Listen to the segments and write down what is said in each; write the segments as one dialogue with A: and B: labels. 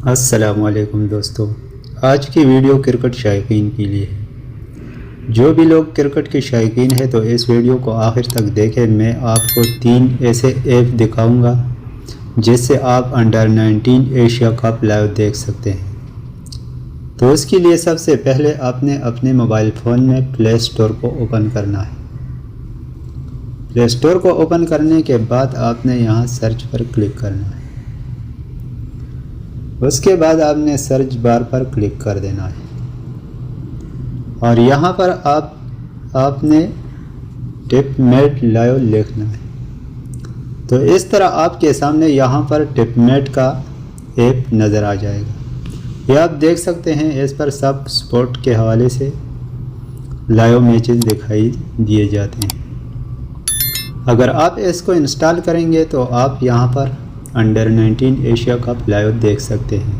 A: अस्सलामुअलैकुम दोस्तों, आज की वीडियो क्रिकेट शायकीन के लिए है। जो भी लोग क्रिकेट के शायकीन है तो इस वीडियो को आखिर तक देखें। मैं आपको 3 ऐसे ऐप दिखाऊंगा जिससे आप अंडर 19 एशिया कप लाइव देख सकते हैं। तो उसके लिए सबसे पहले आपने अपने मोबाइल फ़ोन में प्ले स्टोर को ओपन करना है। प्ले स्टोर को ओपन करने के बाद आपने यहाँ सर्च पर क्लिक करना है। उसके बाद आपने सर्च बार पर क्लिक कर देना है और यहाँ पर आपने टिपमेट लाइव लिखना है। तो इस तरह आपके सामने यहाँ पर टिपमेट का ऐप नज़र आ जाएगा। ये आप देख सकते हैं, इस पर सब स्पोर्ट के हवाले से लाइव मैचेस दिखाई दिए जाते हैं। अगर आप इसको इंस्टॉल करेंगे तो आप यहाँ पर अंडर 19 एशिया कप लाइव देख सकते हैं।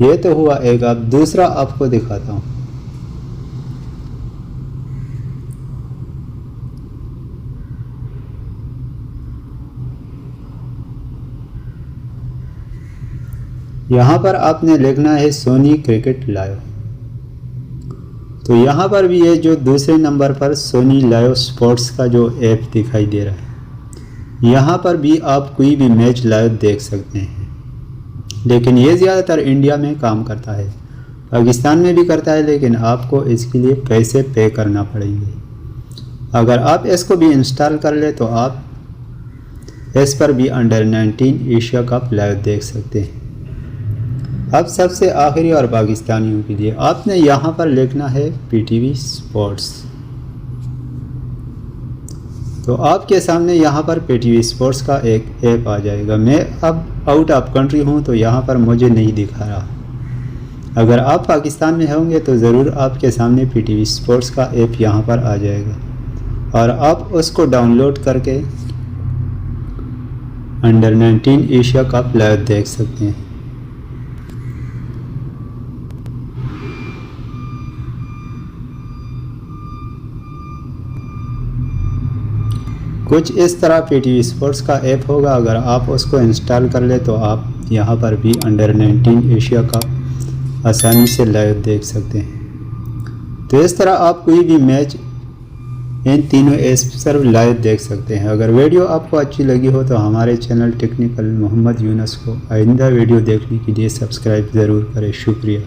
A: ये तो हुआ एक। अब दूसरा आपको दिखाता हूँ। यहाँ पर आपने लिखना है सोनी क्रिकेट लाइव। तो यहाँ पर भी ये जो दूसरे नंबर पर सोनी लाइव स्पोर्ट्स का जो ऐप दिखाई दे रहा है, यहाँ पर भी आप कोई भी मैच लाइव देख सकते हैं। लेकिन ये ज़्यादातर इंडिया में काम करता है, पाकिस्तान में भी करता है, लेकिन आपको इसके लिए पैसे पे करना पड़ेंगे। अगर आप इसको भी इंस्टॉल कर ले तो आप इस पर भी अंडर 19 एशिया कप लाइव देख सकते हैं। अब सबसे आखिरी और पाकिस्तानियों के लिए आपने यहाँ पर लिखना है पीटीवी स्पोर्ट्स। तो आपके सामने यहाँ पर पीटीवी स्पोर्ट्स का एक ऐप आ जाएगा। मैं अब आउट ऑफ कंट्री हूँ तो यहाँ पर मुझे नहीं दिखा रहा। अगर आप पाकिस्तान में होंगे तो ज़रूर आपके सामने पीटीवी स्पोर्ट्स का ऐप यहाँ पर आ जाएगा और आप उसको डाउनलोड करके अंडर 19 एशिया कप लाइव देख सकते हैं। कुछ इस तरह पीटीवी स्पोर्ट्स का ऐप होगा। अगर आप उसको इंस्टॉल कर ले तो आप यहाँ पर भी अंडर 19 एशिया कप आसानी से लाइव देख सकते हैं। तो इस तरह आप कोई भी मैच इन तीनों ऐप्स पर लाइव देख सकते हैं। अगर वीडियो आपको अच्छी लगी हो तो हमारे चैनल टेक्निकल मोहम्मद यूनुस को आइंदा वीडियो देखने के लिए सब्सक्राइब ज़रूर करें। शुक्रिया।